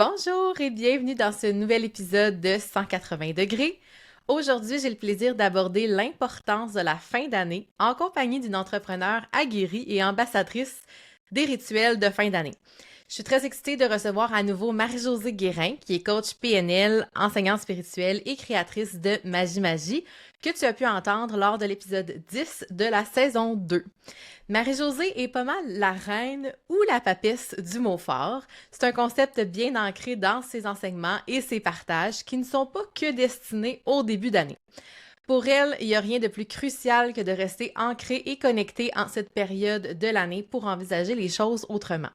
Bonjour et bienvenue dans ce nouvel épisode de 180 degrés. Aujourd'hui, j'ai le plaisir d'aborder l'importance de la fin d'année en compagnie d'une entrepreneure aguerrie et ambassadrice des rituels de fin d'année. Je suis très excitée de recevoir à nouveau Marie-Josée Guérin, qui est coach PNL, enseignante spirituelle et créatrice de Magie, que tu as pu entendre lors de l'épisode 10 de la saison 2. Marie-Josée est pas mal la reine ou la papesse du mot fort. C'est un concept bien ancré dans ses enseignements et ses partages qui ne sont pas que destinés au début d'année. Pour elle, il n'y a rien de plus crucial que de rester ancré et connecté en cette période de l'année pour envisager les choses autrement.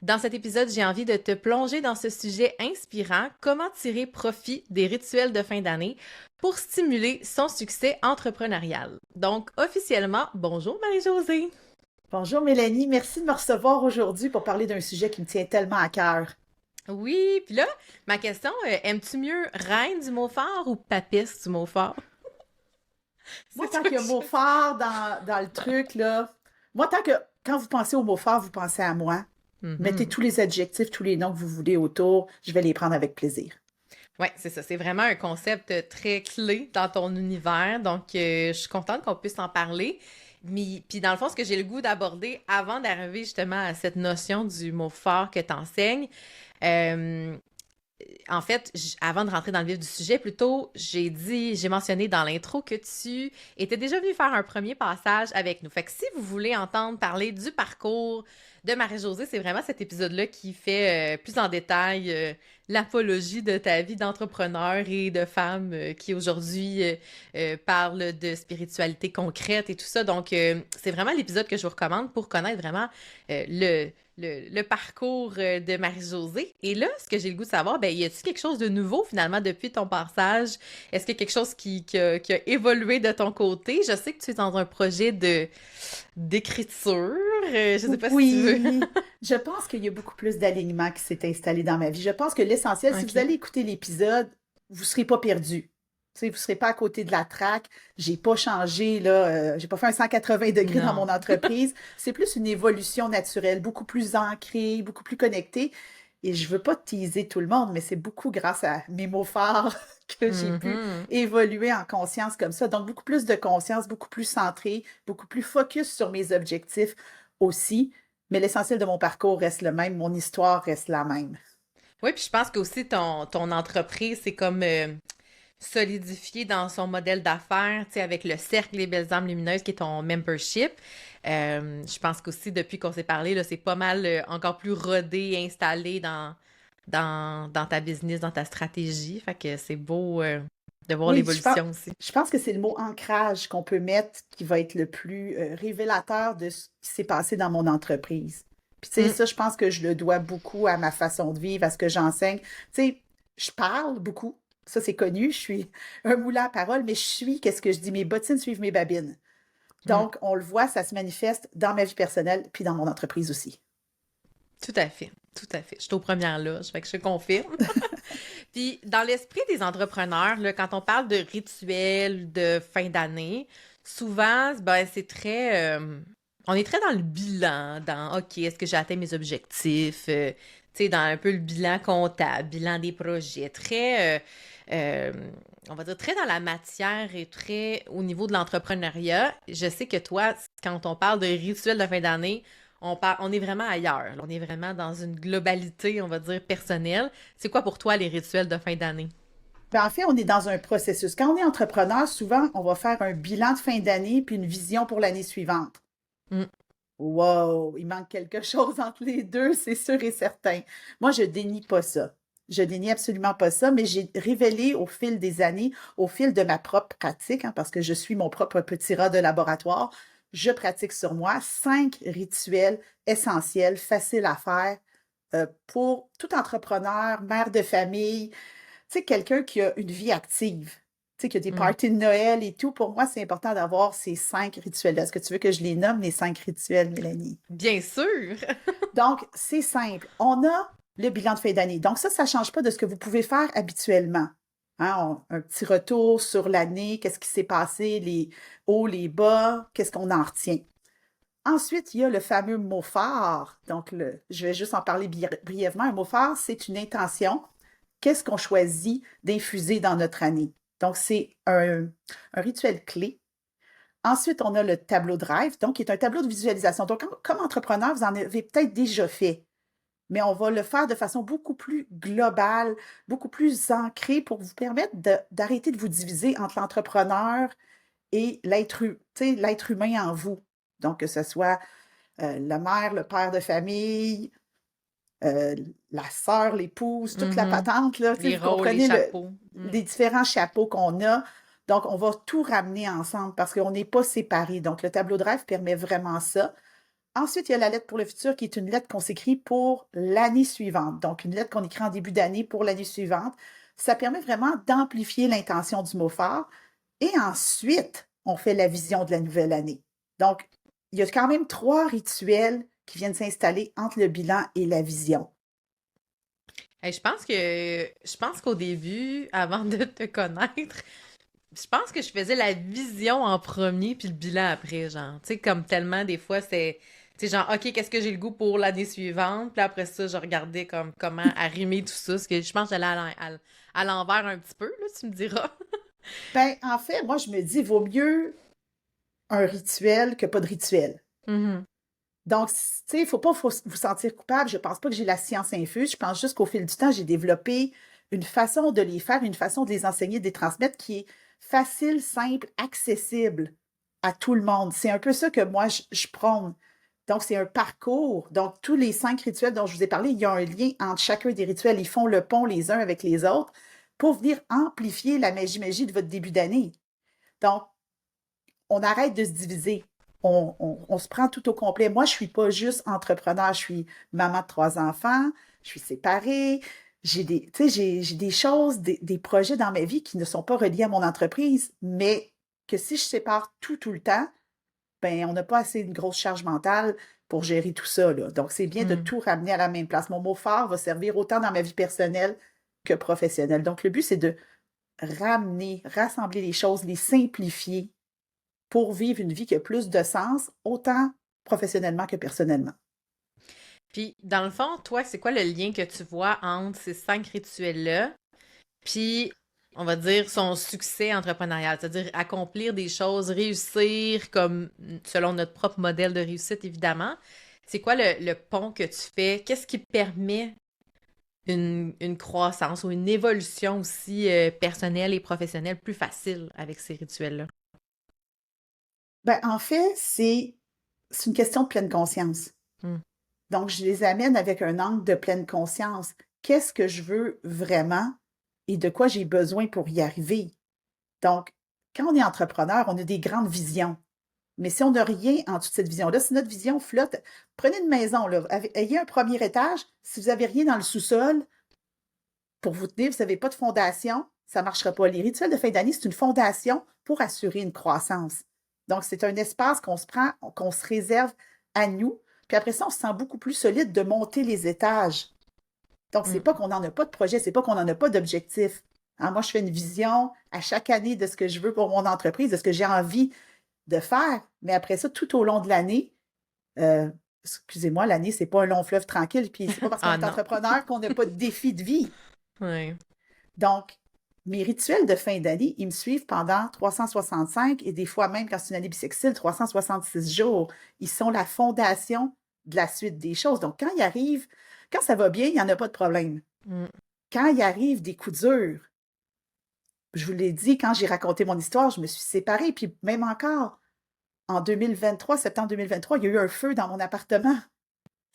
Dans cet épisode, j'ai envie de te plonger dans ce sujet inspirant, comment tirer profit des rituels de fin d'année pour stimuler son succès entrepreneurial. Donc, officiellement, bonjour Marie-Josée! Bonjour Mélanie, merci de me recevoir aujourd'hui pour parler d'un sujet qui me tient tellement à cœur. Oui, puis là, ma question, aimes-tu mieux reine du mot fort ou papesse du mot fort? Moi, C'est tant toi qu'il y a un mot qui... fort dans le truc, là, moi, quand vous pensez au mot fort, vous pensez à moi. Mettez Mhm. tous les adjectifs, tous les noms que vous voulez autour, je vais les prendre avec plaisir. Ouais, c'est ça. C'est vraiment un concept très clé dans ton univers. Donc, je suis contente qu'on puisse en parler. Mais, puis, dans le fond, ce que j'ai le goût d'aborder avant d'arriver justement à cette notion du mot fort que tu enseignes, euh, en fait, avant de rentrer dans le vif du sujet, plutôt, j'ai mentionné dans l'intro que tu étais déjà venu faire un premier passage avec nous. Fait que si vous voulez entendre parler du parcours de Marie-Josée, c'est vraiment cet épisode-là qui fait plus en détail l'apologie de ta vie d'entrepreneur et de femme qui aujourd'hui parle de spiritualité concrète et tout ça. Donc, c'est vraiment l'épisode que je vous recommande pour connaître vraiment le parcours de Marie-Josée. Et là, ce que j'ai le goût de savoir, ben, y a-t-il quelque chose de nouveau finalement depuis ton passage? Est-ce qu'il y a quelque chose qui a évolué de ton côté? Je sais que tu es dans un projet d'écriture. Je sais pas si tu veux. Oui, je pense qu'il y a beaucoup plus d'alignement qui s'est installé dans ma vie. Je pense que l'essentiel, si vous OK. allez écouter l'épisode, vous ne serez pas perdu. Tu sais, vous ne serez pas à côté de la traque. J'ai pas changé, là, j'ai pas fait un 180 degrés dans mon Non. entreprise. C'est plus une évolution naturelle, beaucoup plus ancrée, beaucoup plus connectée. Et je veux pas teaser tout le monde, mais c'est beaucoup grâce à mes mots forts que j'ai pu Mhm. évoluer en conscience comme ça. Donc, beaucoup plus de conscience, beaucoup plus centré, beaucoup plus focus sur mes objectifs aussi. Mais l'essentiel de mon parcours reste le même, mon histoire reste la même. Oui, puis je pense qu'aussi ton entreprise, c'est comme solidifié dans son modèle d'affaires, tu sais, avec le cercle Les Belles âmes lumineuses qui est ton membership. Je pense qu'aussi depuis qu'on s'est parlé, là, c'est pas mal encore plus rodé et installé dans ta business, dans ta stratégie. Fait que c'est beau de voir Oui, l'évolution aussi. je pense que c'est le mot ancrage qu'on peut mettre qui va être le plus révélateur de ce qui s'est passé dans mon entreprise. Puis tu sais, Mm. ça, je pense que je le dois beaucoup à ma façon de vivre, à ce que j'enseigne. Tu sais, je parle beaucoup. Ça, c'est connu. Je suis un moulin à parole, mais je suis, qu'est-ce que je dis? Mes bottines suivent mes babines. Mm. Donc, on le voit, ça se manifeste dans ma vie personnelle puis dans mon entreprise aussi. Tout à fait. Tout à fait. Je suis aux premières loges, fait que je confirme. Puis, dans l'esprit des entrepreneurs, là, quand on parle de rituels de fin d'année, souvent, ben, c'est très... on est très dans le bilan, dans OK, est-ce que j'ai atteint mes objectifs? Tu sais, dans un peu le bilan comptable, bilan des projets, très, euh, on va dire, très dans la matière et très au niveau de l'entrepreneuriat. Je sais que toi, quand on parle de rituels de fin d'année, on est vraiment ailleurs. Là. On est vraiment dans une globalité, on va dire, personnelle. C'est quoi pour toi les rituels de fin d'année? Ben, en fait, on est dans un processus. Quand on est entrepreneur, souvent, on va faire un bilan de fin d'année puis une vision pour l'année suivante. Mm. Wow, il manque quelque chose entre les deux, c'est sûr et certain. Moi, je dénie pas ça. Je dénie absolument pas ça, mais j'ai révélé au fil des années, au fil de ma propre pratique, hein, parce que je suis mon propre petit rat de laboratoire, je pratique sur moi 5 rituels essentiels, faciles à faire pour tout entrepreneur, mère de famille, tu sais, quelqu'un qui a une vie active, tu sais, qui a des Mm. parties de Noël et tout, pour moi, c'est important d'avoir ces 5 rituels-là. Est-ce que tu veux que je les nomme, les 5 rituels, Mélanie? Bien sûr! Donc, c'est simple. On a le bilan de fin d'année. Donc, ça ne change pas de ce que vous pouvez faire habituellement. Hein, un petit retour sur l'année, qu'est-ce qui s'est passé, les hauts, les bas, qu'est-ce qu'on en retient. Ensuite, il y a le fameux mot phare. Donc, je vais juste en parler brièvement. Un mot phare, c'est une intention. Qu'est-ce qu'on choisit d'infuser dans notre année? Donc, c'est un rituel clé. Ensuite, on a le tableau Drive, donc qui est un tableau de visualisation. Donc, comme entrepreneur, vous en avez peut-être déjà fait, mais on va le faire de façon beaucoup plus globale, beaucoup plus ancrée pour vous permettre d'arrêter de vous diviser entre l'entrepreneur et l'être humain en vous. Donc, que ce soit la mère, le père de famille, la sœur, l'épouse, toute la Mhm. patente, là, Les vous rôles, les comprenez chapeaux. les différents chapeaux qu'on a. Donc, on va tout ramener ensemble parce qu'on n'est pas séparés. Donc, le tableau de rêve permet vraiment ça. Ensuite, il y a la lettre pour le futur qui est une lettre qu'on s'écrit pour l'année suivante. Donc, une lettre qu'on écrit en début d'année pour l'année suivante. Ça permet vraiment d'amplifier l'intention du mot phare. Et ensuite, on fait la vision de la nouvelle année. Donc, il y a quand même 3 rituels qui viennent s'installer entre le bilan et la vision. Hey, je pense qu'au début, avant de te connaître, je pense que je faisais la vision en premier puis le bilan après, genre. Tu sais, comme tellement des fois, c'est. Tu sais, genre, OK, qu'est-ce que j'ai le goût pour l'année suivante? Puis après ça, je regardais comme comment arrimer tout ça. Parce que je pense que j'allais à l'envers un petit peu, là, tu me diras. Ben, en fait, moi, je me dis, vaut mieux un rituel que pas de rituel. Mhm. Donc, tu sais, il ne faut pas vous sentir coupable. Je ne pense pas que j'ai la science infuse. Je pense juste qu'au fil du temps, j'ai développé une façon de les faire, une façon de les enseigner, de les transmettre qui est facile, simple, accessible à tout le monde. C'est un peu ça que moi, je prône. Donc, c'est un parcours. Donc, tous les 5 rituels dont je vous ai parlé, il y a un lien entre chacun des rituels. Ils font le pont les uns avec les autres pour venir amplifier la magie de votre début d'année. Donc, on arrête de se diviser. On se prend tout au complet. Moi, je ne suis pas juste entrepreneur, je suis maman de 3 enfants, je suis séparée, j'ai des choses, des projets dans ma vie qui ne sont pas reliés à mon entreprise, mais que si je sépare tout le temps, ben, on n'a pas assez une grosse charge mentale pour gérer tout ça, là. Donc, c'est bien de Mm. tout ramener à la même place. Mon mot phare va servir autant dans ma vie personnelle que professionnelle. Donc, le but, c'est de ramener, rassembler les choses, les simplifier pour vivre une vie qui a plus de sens, autant professionnellement que personnellement. Puis, dans le fond, toi, c'est quoi le lien que tu vois entre ces 5 rituels-là, puis, on va dire, son succès entrepreneurial, c'est-à-dire accomplir des choses, réussir comme selon notre propre modèle de réussite, évidemment. C'est quoi le pont que tu fais? Qu'est-ce qui permet une croissance ou une évolution aussi personnelle et professionnelle plus facile avec ces rituels-là? Ben, en fait, c'est une question de pleine conscience. Hmm. Donc, je les amène avec un angle de pleine conscience. Qu'est-ce que je veux vraiment et de quoi j'ai besoin pour y arriver? Donc, quand on est entrepreneur, on a des grandes visions. Mais si on n'a rien en dessous de cette vision-là, si notre vision flotte, prenez une maison, là, ayez un premier étage, si vous n'avez rien dans le sous-sol, pour vous tenir, vous n'avez pas de fondation, ça ne marchera pas. Les rituels de fin d'année, c'est une fondation pour assurer une croissance. Donc, c'est un espace qu'on se prend, qu'on se réserve à nous. Puis après ça, on se sent beaucoup plus solide de monter les étages. Donc, c'est Hmm. pas qu'on n'en a pas de projet, c'est pas qu'on n'en a pas d'objectif. Hein, moi, je fais une vision à chaque année de ce que je veux pour mon entreprise, de ce que j'ai envie de faire. Mais après ça, tout au long de l'année, euh, excusez-moi, l'année, c'est pas un long fleuve tranquille. Puis c'est pas parce qu'on Ah est non. entrepreneur qu'on n'a pas de défi de vie. Ouais. Donc, mes rituels de fin d'année, ils me suivent pendant 365 et des fois même quand c'est une année bissextile, 366 jours. Ils sont la fondation de la suite des choses. Donc, quand ça va bien, il n'y en a pas de problème. Hmm. Quand il arrive des coups durs, je vous l'ai dit, quand j'ai raconté mon histoire, je me suis séparée. Puis même encore, en 2023, septembre 2023, il y a eu un feu dans mon appartement.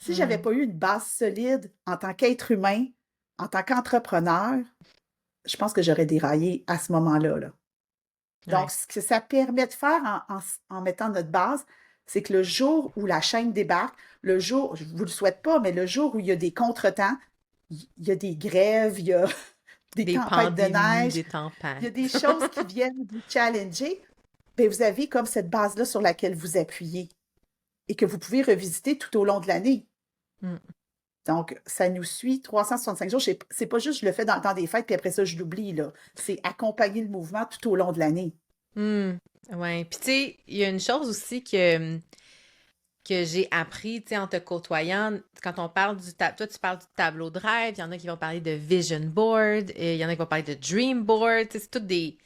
Si j'avais Hmm. pas eu une base solide en tant qu'être humain, en tant qu'entrepreneur, je pense que j'aurais déraillé à ce moment-là, là. Donc, Ouais. ce que ça permet de faire en mettant notre base, c'est que le jour où la chaîne débarque, le jour, je ne vous le souhaite pas, mais le jour où il y a des contretemps, il y a des grèves, il y a des Des tempêtes de pandémies, neige, des il y a tempêtes. des choses qui viennent vous challenger, bien, vous avez comme cette base-là sur laquelle vous appuyez et que vous pouvez revisiter tout au long de l'année. Hmm. Donc, ça nous suit 365 jours. C'est pas juste je le fais dans le temps des fêtes, puis après ça, je l'oublie, là. C'est accompagner le mouvement tout au long de l'année. Hmm. Ouais. Puis tu sais, il y a une chose aussi que que j'ai appris, tu sais, en te côtoyant, quand on parle toi, tu parles du tableau de rêve, il y en a qui vont parler de vision board, et il y en a qui vont parler de dream board, tu sais, c'est tous des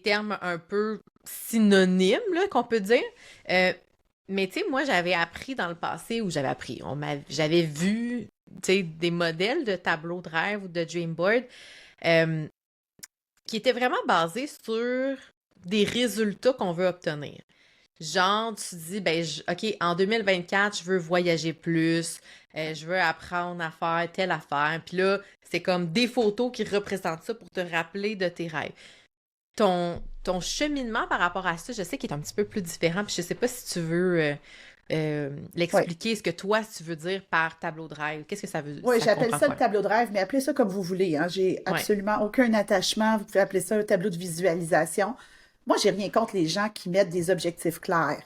termes un peu synonymes, là, qu'on peut dire. Euh, mais, tu sais, moi, j'avais appris dans le passé, ou j'avais vu, tu sais, des modèles de tableau de rêve ou de dream board, euh, qui étaient vraiment basés sur des résultats qu'on veut obtenir. Genre, tu te dis, ben, OK, en 2024, je veux voyager plus, je veux apprendre à faire telle affaire. Puis là, c'est comme des photos qui représentent ça pour te rappeler de tes rêves. Ton cheminement par rapport à ça, je sais qu'il est un petit peu plus différent, puis je sais pas si tu veux Oui. l'expliquer, ce que toi, tu veux dire par tableau de rêve. Qu'est-ce que ça veut, Oui, ça j'appelle comprend ça le quoi? tableau de rêve, mais appelez ça comme vous voulez, hein. J'ai Ouais. absolument aucun attachement. Vous pouvez appeler ça un tableau de visualisation. Moi, j'ai rien contre les gens qui mettent des objectifs clairs.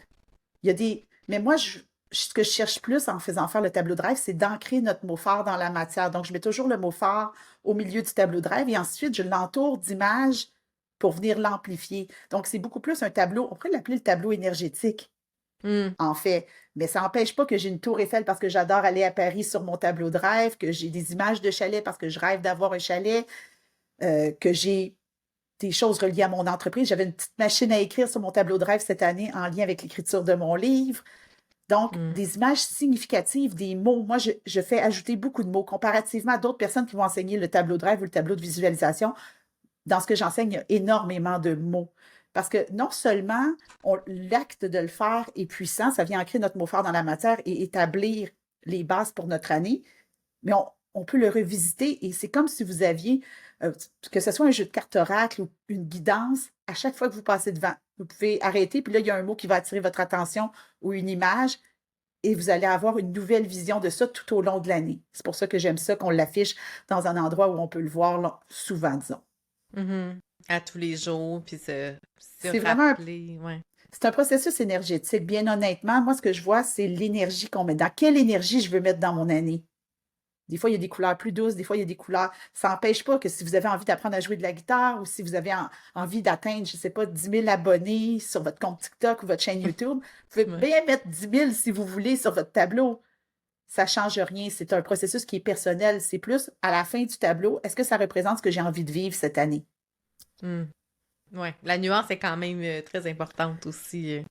Il y a des. Mais moi, ce que je cherche plus en faisant faire le tableau de rêve, c'est d'ancrer notre mot fort dans la matière. Donc, je mets toujours le mot fort au milieu du tableau de rêve et ensuite, je l'entoure d'images pour venir l'amplifier. Donc, c'est beaucoup plus un tableau. On pourrait l'appeler le tableau énergétique, Hmm. en fait. Mais ça n'empêche pas que j'ai une tour Eiffel parce que j'adore aller à Paris sur mon tableau de rêve, que j'ai des images de chalet parce que je rêve d'avoir un chalet, que j'ai des choses reliées à mon entreprise. J'avais une petite machine à écrire sur mon tableau de rêve cette année en lien avec l'écriture de mon livre. Donc, Hmm. des images significatives, des mots. Moi, je fais ajouter beaucoup de mots comparativement à d'autres personnes qui vont enseigner le tableau de rêve ou le tableau de visualisation. Dans ce que j'enseigne, il y a énormément de mots. Parce que non seulement l'acte de le faire est puissant, ça vient ancrer notre mot fort dans la matière et établir les bases pour notre année, mais on peut le revisiter et c'est comme si vous aviez, que ce soit un jeu de cartes oracle ou une guidance, à chaque fois que vous passez devant, vous pouvez arrêter, puis là, il y a un mot qui va attirer votre attention ou une image, et vous allez avoir une nouvelle vision de ça tout au long de l'année. C'est pour ça que j'aime ça qu'on l'affiche dans un endroit où on peut le voir souvent, disons. Mhm. À tous les jours, puis se C'est vraiment rappeler, ouais. c'est un processus énergétique. Bien honnêtement, moi, ce que je vois, c'est l'énergie qu'on met. Dans quelle énergie je veux mettre dans mon année? Des fois, il y a des couleurs plus douces, des fois, il y a des couleurs. Ça n'empêche pas que si vous avez envie d'apprendre à jouer de la guitare ou si vous avez envie d'atteindre, je ne sais pas, 10 000 abonnés sur votre compte TikTok ou votre chaîne YouTube, vous pouvez Ouais. bien mettre 10 000 si vous voulez sur votre tableau. Ça ne change rien. C'est un processus qui est personnel. C'est plus à la fin du tableau, est-ce que ça représente ce que j'ai envie de vivre cette année? Hmm. Ouais. La nuance est quand même très importante aussi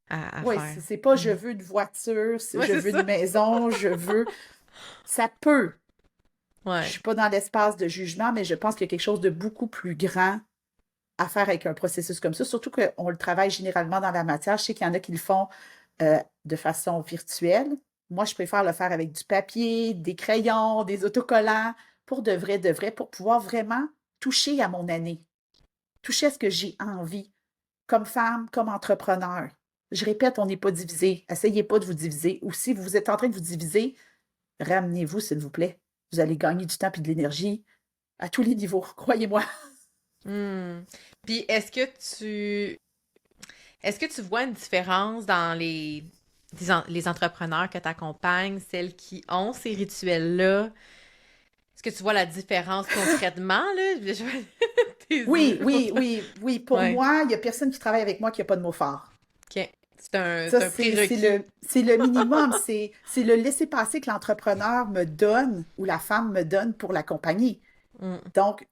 à Oui, faire. c'est pas je Mhm. veux une voiture, Ouais, je c'est veux une ça. maison, je veux. Ça peut. Je Ouais. suis pas dans l'espace de jugement, mais je pense qu'il y a quelque chose de beaucoup plus grand à faire avec un processus comme ça, surtout qu'on le travaille généralement dans la matière. Je sais qu'il y en a qui le font de façon virtuelle. Moi, je préfère le faire avec du papier, des crayons, des autocollants, pour de vrai, pour pouvoir vraiment toucher à mon année, toucher à ce que j'ai envie, comme femme, comme entrepreneur. Je répète, on n'est pas divisé. Essayez pas de vous diviser. Ou si vous êtes en train de vous diviser, ramenez-vous, s'il vous plaît. Vous allez gagner du temps et de l'énergie à tous les niveaux, croyez-moi. Hmm. Puis est-ce que tu vois une différence dans les entrepreneurs que tu accompagnes, celles qui ont ces rituels-là? Est-ce que tu vois la différence concrètement, là? Tes Oui, yeux. oui, oui, oui. Pour Ouais. moi, il n'y a personne qui travaille avec moi qui n'a pas de mots forts. OK. C'est un, Ça, c'est un prérequis. c'est le minimum. C'est le laisser-passer que l'entrepreneur me donne ou la femme me donne pour l'accompagner. Hmm. Donc,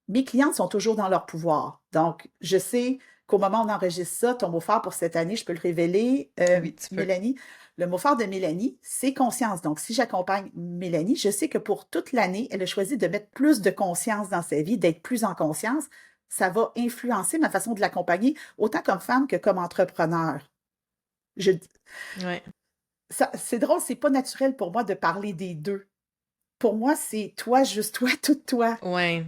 mes clientes sont toujours dans leur pouvoir. Donc, je sais qu'au moment où on enregistre ça, ton mot fort pour cette année, je peux le révéler, Oui, tu peux. Mélanie. Le mot fort de Mélanie, c'est conscience. Donc, si j'accompagne Mélanie, je sais que pour toute l'année, elle a choisi de mettre plus de conscience dans sa vie, d'être plus en conscience. Ça va influencer ma façon de l'accompagner, autant comme femme que comme entrepreneur. Je, Ouais. c'est drôle, c'est pas naturel pour moi de parler des deux. Pour moi, c'est toi, juste toi, tout toi. Ouais.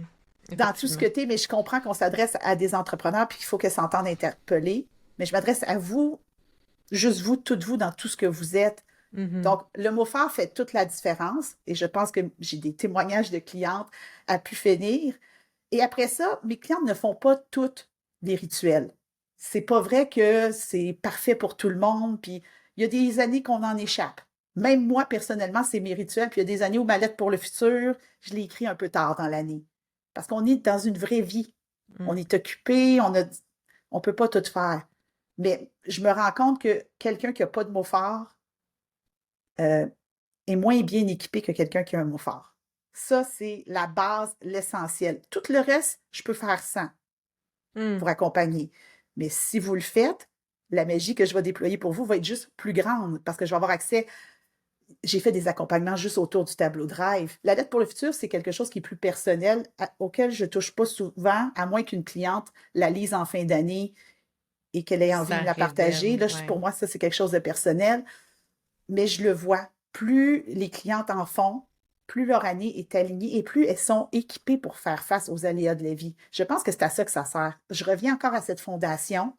Dans tout ce Effectivement. que tu es, mais je comprends qu'on s'adresse à des entrepreneurs puis qu'il faut qu'elles s'entendent interpeller. Mais je m'adresse à vous, juste vous, toutes vous, dans tout ce que vous êtes. Mhm. Donc, le mot fort fait toute la différence et je pense que j'ai des témoignages de clientes à pu finir. Et après ça, mes clientes ne font pas toutes des rituels. C'est pas vrai que c'est parfait pour tout le monde, puis il y a des années qu'on en échappe. Même moi, personnellement, c'est mes rituels, puis il y a des années où ma lettre pour le futur, je l'ai écrit un peu tard dans l'année. Parce qu'on est dans une vraie vie. On Mm. est occupé, on peut pas tout faire. Mais je me rends compte que quelqu'un qui n'a pas de mots forts, euh, est moins bien équipé que quelqu'un qui a un mot fort. Ça, c'est la base, l'essentiel. Tout le reste, je peux faire sans Hmm. pour accompagner. Mais si vous le faites, la magie que je vais déployer pour vous va être juste plus grande parce que je vais avoir accès. J'ai fait des accompagnements juste autour du tableau Drive. La lettre pour le futur, c'est quelque chose qui est plus personnel, auquel je ne touche pas souvent, à moins qu'une cliente la lise en fin d'année et qu'elle ait envie de Ça me la partager. révèle, Là, pour ouais. moi, ça, c'est quelque chose de personnel. Mais je le vois. Plus les clientes en font, plus leur année est alignée et plus elles sont équipées pour faire face aux aléas de la vie. Je pense que c'est à ça que ça sert. Je reviens encore à cette fondation.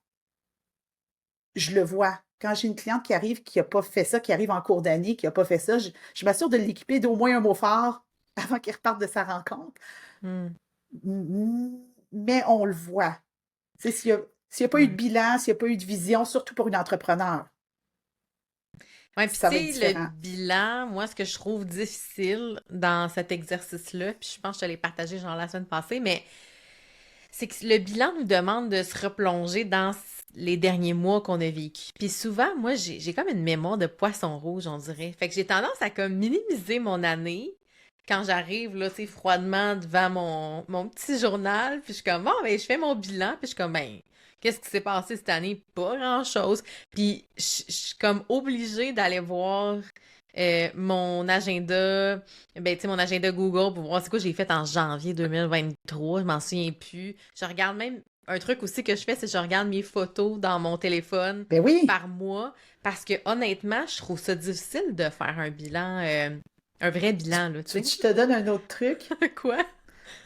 Je le vois. Quand j'ai une cliente qui arrive, qui n'a pas fait ça, qui arrive en cours d'année, qui n'a pas fait ça, je m'assure de l'équiper d'au moins un mot fort avant qu'elle reparte de sa rencontre. Hmm. Mais on le voit. S'il n'y a pas eu de Ouais. bilan, s'il n'y a pas eu de vision, surtout pour une entrepreneur, Ouais, puis ça va être tu sais, le différent. bilan, moi, ce que je trouve difficile dans cet exercice-là, puis je pense que je te l'ai partagé genre la semaine passée, mais c'est que le bilan nous demande de se replonger dans les derniers mois qu'on a vécu. Puis souvent, moi, j'ai comme une mémoire de poisson rouge, on dirait. Fait que j'ai tendance à comme minimiser mon année quand j'arrive, là, tu sais, froidement devant mon petit journal, puis je suis comme, bon, ben, je fais mon bilan, puis je suis comme, ben, qu'est-ce qui s'est passé cette année? Pas grand-chose. Puis je suis comme obligée d'aller voir mon agenda, ben, tu sais, mon agenda Google pour voir c'est quoi j'ai fait en janvier 2023, je m'en souviens plus. Je regarde même un truc aussi que je fais, c'est que je regarde mes photos dans mon téléphone Ben oui, par mois parce que honnêtement, je trouve ça difficile de faire un bilan, un vrai bilan, là, tu tu veux sais. que je te donne un autre truc? Quoi? Tu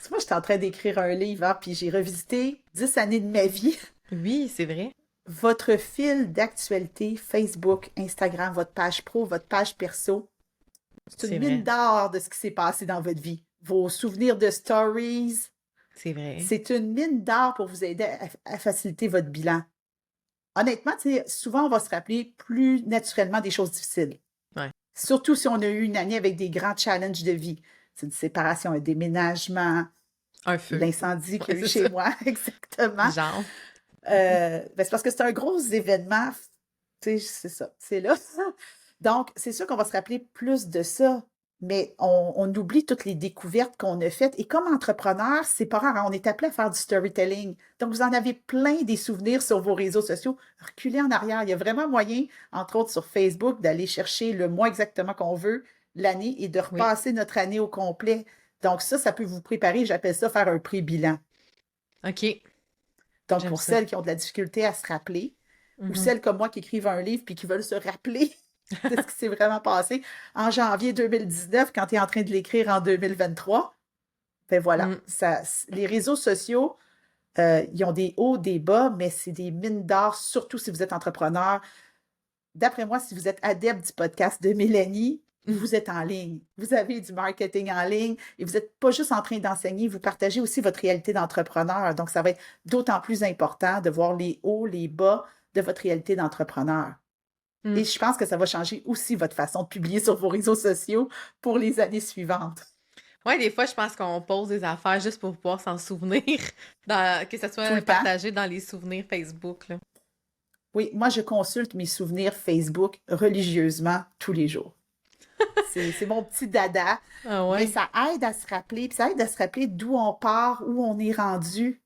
sais, moi, j'étais en train d'écrire un livre, hein, puis j'ai revisité 10 années de ma vie. Oui, c'est vrai. Votre fil d'actualité, Facebook, Instagram, votre page pro, votre page perso, c'est une C'est mine vrai. d'or de ce qui s'est passé dans votre vie. Vos souvenirs de stories, C'est vrai. c'est une mine d'or pour vous aider à faciliter votre bilan. Honnêtement, tu sais, souvent, on va se rappeler plus naturellement des choses difficiles. Ouais. Surtout si on a eu une année avec des grands challenges de vie. C'est une séparation, un déménagement, Un feu. l'incendie qu'il Ouais, y a eu c'est chez ça. moi, exactement. Genre. Ben, c'est parce que c'est un gros événement. Tu sais, c'est ça, c'est là. Donc, c'est sûr qu'on va se rappeler plus de ça, mais on oublie toutes les découvertes qu'on a faites. Et comme entrepreneur, c'est pas rare, hein, on est appelé à faire du storytelling. Donc, vous en avez plein des souvenirs sur vos réseaux sociaux. Reculez en arrière. Il y a vraiment moyen, entre autres sur Facebook, d'aller chercher le mois exactement qu'on veut, l'année, et de Oui. repasser notre année au complet. Donc, ça peut vous préparer. J'appelle ça faire un pré-bilan. OK. Donc, J'aime pour ça. celles qui ont de la difficulté à se rappeler, ou Mhm. celles comme moi qui écrivent un livre puis qui veulent se rappeler de ce qui s'est vraiment passé en janvier 2019 quand tu es en train de l'écrire en 2023, ben voilà, Mm. les réseaux sociaux, ils ont des hauts, des bas, mais c'est des mines d'or, surtout si vous êtes entrepreneur. D'après moi, si vous êtes adepte du podcast de Mélanie, vous êtes en ligne. Vous avez du marketing en ligne et vous n'êtes pas juste en train d'enseigner, vous partagez aussi votre réalité d'entrepreneur. Donc, ça va être d'autant plus important de voir les hauts, les bas de votre réalité d'entrepreneur. Et Mm. je pense que ça va changer aussi votre façon de publier sur vos réseaux sociaux pour les années suivantes. Ouais, des fois, je pense qu'on pose des affaires juste pour pouvoir s'en souvenir, que ça Tout soit le temps. partagé dans les souvenirs Facebook, là. Oui, moi, je consulte mes souvenirs Facebook religieusement tous les jours. C'est mon petit dada, Ah mais ouais? ça aide à se rappeler, puis ça aide à se rappeler d'où on part, où on est rendu.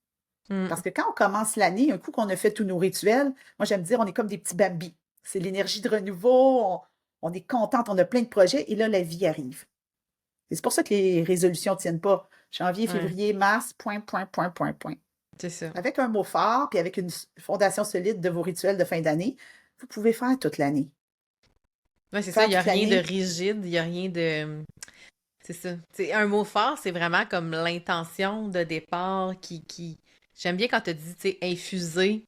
Parce Mm. que quand on commence l'année, un coup qu'on a fait tous nos rituels, moi j'aime dire on est comme des petits bambis. C'est l'énergie de renouveau, on est contente, on a plein de projets, et là, la vie arrive. Et c'est pour ça que les résolutions ne tiennent pas. Janvier, Ouais, février, mars, point, point, point, point, point. c'est ça. Avec un mot fort, puis avec une fondation solide de vos rituels de fin d'année, vous pouvez faire toute l'année. Ouais, c'est ça, il Faire n'y a toute rien de l'année, rigide, il n'y a rien de... C'est ça. C'est un mot fort, c'est vraiment comme l'intention de départ qui... J'aime bien quand tu dis, tu sais, infuser.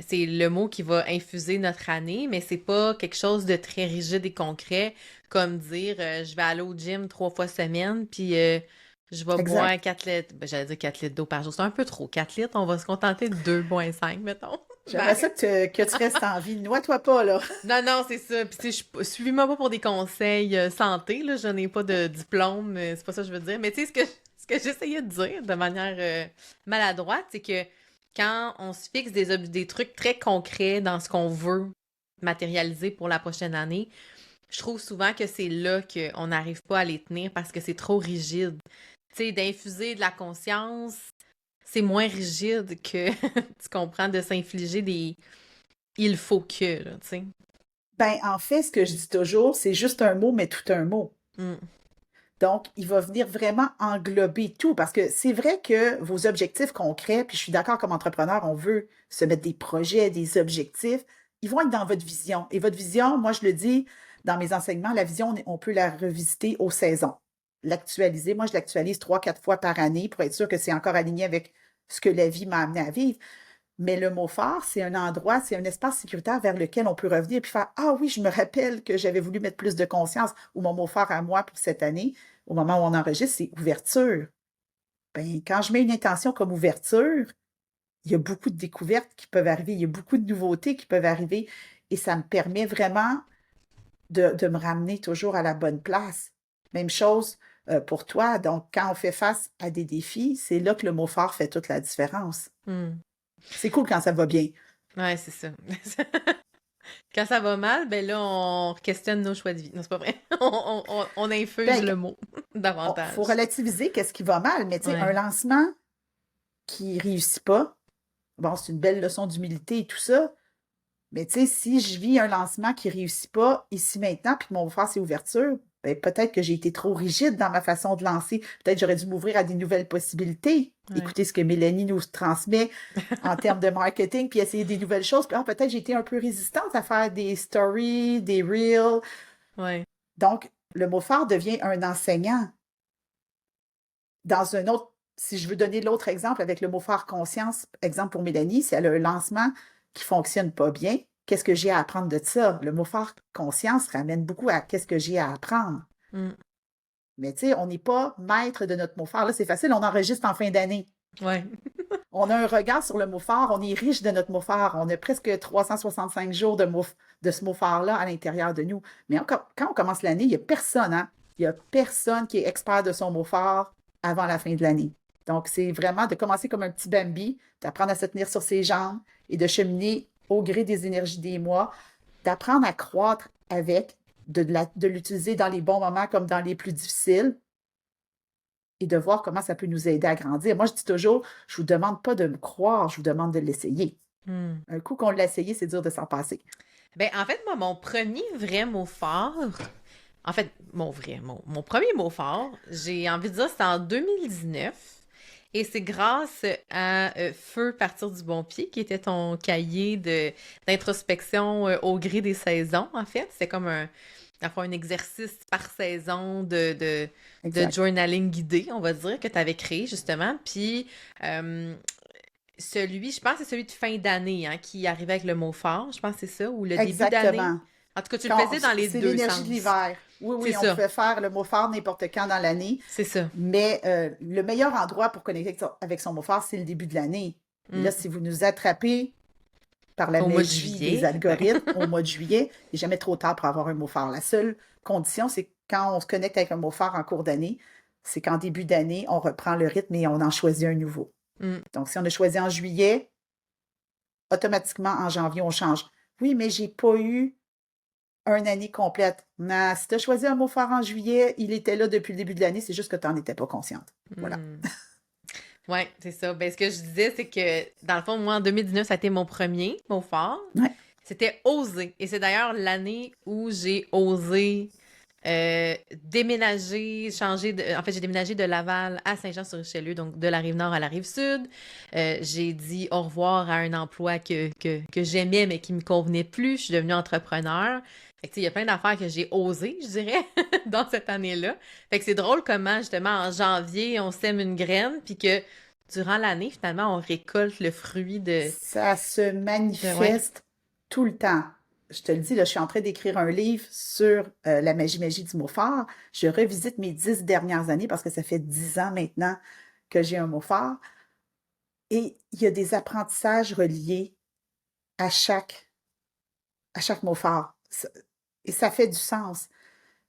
C'est le mot qui va infuser notre année, mais c'est pas quelque chose de très rigide et concret, comme dire, je vais aller au gym 3 fois semaine, puis je vais boire exact. 4 litres, ben, j'allais dire 4 litres d'eau par jour. C'est un peu trop. 4 litres, on va se contenter de 2,5, mettons. J'aimerais Max. ça que tu restes en vie. Noie-toi pas, là. Non, non, c'est ça. Puis, tu sais, suivez-moi pas pour des conseils santé, là. Je n'ai pas de diplôme, c'est pas ça que je veux dire. Mais tu sais, ce que j'essayais de dire de manière maladroite, c'est que quand on se fixe des trucs très concrets dans ce qu'on veut matérialiser pour la prochaine année, je trouve souvent que c'est là qu'on n'arrive pas à les tenir parce que c'est trop rigide. Tu sais, d'infuser de la conscience, c'est moins rigide que, tu comprends, de s'infliger des il faut que, là, tu sais. Ben, en fait, ce que je dis toujours, c'est juste un mot, mais tout un mot. Mm. Donc, il va venir vraiment englober tout parce que c'est vrai que vos objectifs concrets, puis je suis d'accord comme entrepreneur, on veut se mettre des projets, des objectifs, ils vont être dans votre vision. Et votre vision, moi, je le dis dans mes enseignements, la vision, on peut la revisiter aux saisons, l'actualiser. Moi, je l'actualise 3, 4 fois par année pour être sûr que c'est encore aligné avec ce que la vie m'a amené à vivre. Mais le mot phare, c'est un endroit, c'est un espace sécuritaire vers lequel on peut revenir et puis faire ah oui, je me rappelle que j'avais voulu mettre plus de conscience ou mon mot phare à moi pour cette année, au moment où on enregistre, c'est ouverture. Ben, quand je mets une intention comme ouverture, il y a beaucoup de découvertes qui peuvent arriver, il y a beaucoup de nouveautés qui peuvent arriver et ça me permet vraiment de me ramener toujours à la bonne place. Même chose pour toi. Donc, quand on fait face à des défis, c'est là que le mot phare fait toute la différence. Mm. C'est cool quand ça va bien. Ouais, c'est ça. Quand ça va mal, ben là, on questionne nos choix de vie. Non, c'est pas vrai. On infuse Ben, le mot faut davantage. relativiser qu'est-ce qui va mal, mais tu sais, un Ouais. lancement qui réussit pas, bon, c'est une belle leçon d'humilité et tout ça, mais tu sais, si je vis un lancement qui réussit pas ici maintenant, puis que mon faire c'est ouverture, ben peut-être que j'ai été trop rigide dans ma façon de lancer. Peut-être que j'aurais dû m'ouvrir à des nouvelles possibilités. Ouais. Écouter ce que Mélanie nous transmet en termes de marketing, puis essayer des nouvelles choses. Puis peut-être j'ai été un peu résistante à faire des stories, des reels. Ouais. Donc, le mot phare devient un enseignant. Dans un autre, si je veux donner l'autre exemple avec le mot phare conscience, exemple pour Mélanie, si elle a un lancement qui fonctionne pas bien, qu'est-ce que j'ai à apprendre de ça? Le mot phare conscience ramène beaucoup à qu'est-ce que j'ai à apprendre. Mm. Mais tu sais, on n'est pas maître de notre mot phare. Là, c'est facile, on enregistre en fin d'année. Ouais. On a un regard sur le mot phare, on est riche de notre mot phare. On a presque 365 jours de ce mot phare-là à l'intérieur de nous. Mais quand on commence l'année, il n'y a personne, hein? Il n'y a personne qui est expert de son mot phare avant la fin de l'année. Donc, c'est vraiment de commencer comme un petit Bambi, d'apprendre à se tenir sur ses jambes et de cheminer au gré des énergies des mois, d'apprendre à croître avec, de l'utiliser dans les bons moments comme dans les plus difficiles et de voir comment ça peut nous aider à grandir. Moi, je dis toujours, je ne vous demande pas de me croire, je vous demande de l'essayer. Mm. Un coup qu'on l'a essayé, c'est dur de s'en passer. Ben, en fait, moi, mon premier vrai mot fort, en fait, mon premier mot fort, j'ai envie de dire, c'était en 2019. Et c'est grâce à Feu Partir du bon pied, qui était ton cahier d'introspection au gré des saisons, en fait. C'est comme un exercice par saison de Exact. journaling guidé, on va dire, que tu avais créé, justement. Puis, euh, je pense que c'est celui de fin d'année, hein, qui arrivait avec le mot fort, je pense que c'est ça, ou le début d'année. Exactement. En tout cas, tu le faisais dans les C'est deux l'énergie de sens. l'hiver. Oui, C'est oui, on ça, pouvait faire le mot phare n'importe quand dans l'année, c'est ça. mais le meilleur endroit pour connecter avec son mot phare, c'est le début de l'année. Et Mm. là, si vous nous attrapez par la Au mois de magie des juillet, ben, algorithmes au mois de juillet, il n'est jamais trop tard pour avoir un mot phare. La seule condition, c'est quand on se connecte avec un mot phare en cours d'année, c'est qu'en début d'année, on reprend le rythme et on en choisit un nouveau. mm, Donc, si on a choisi en juillet, automatiquement, en janvier, on change. Oui, mais j'ai pas eu une année complète. Non, si tu as choisi un mot phare en juillet, il était là depuis le début de l'année, c'est juste que tu n'en étais pas consciente. Voilà. mm. Ouais, c'est ça. Ben, ce que je disais, c'est que, dans le fond, moi, en 2019, ça a été mon premier mot fort. Ouais, C'était oser. Et c'est d'ailleurs l'année où j'ai osé déménager, en fait, j'ai déménagé de Laval à Saint-Jean-sur-Richelieu, donc de la Rive-Nord à la Rive-Sud. J'ai dit au revoir à un emploi que j'aimais, mais qui me convenait plus. Je suis devenue entrepreneur. Fait que, tu sais, il y a plein d'affaires que j'ai osées, je dirais, dans cette année-là. Fait que c'est drôle comment, justement, en janvier, on sème une graine, puis que durant l'année, finalement, on récolte le fruit ça se ouais. manifeste tout le temps. Je te le dis, là, je suis en train d'écrire un livre sur la magie du mot phare. Je revisite mes 10 dernières années parce que ça fait 10 ans maintenant que j'ai un mot phare. Et il y a des apprentissages reliés à à chaque mot phare. Et ça fait du sens.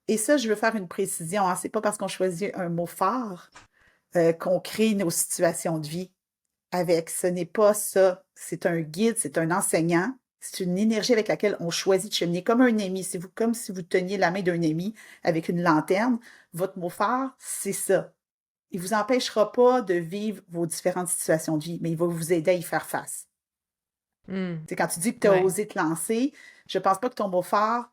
Et ça, je veux faire une précision, hein. C'est pas parce qu'on choisit un mot phare qu'on crée nos situations de vie avec. Ce n'est pas ça. C'est un guide, c'est un enseignant C'est une énergie avec laquelle on choisit de cheminer, comme un ami. Comme si vous teniez la main d'un ami avec une lanterne. Votre mot phare, c'est ça. Il ne vous empêchera pas de vivre vos différentes situations de vie, mais il va vous aider à y faire face. C'est quand tu dis que tu as Ouais. osé te lancer, je ne pense pas que ton mot phare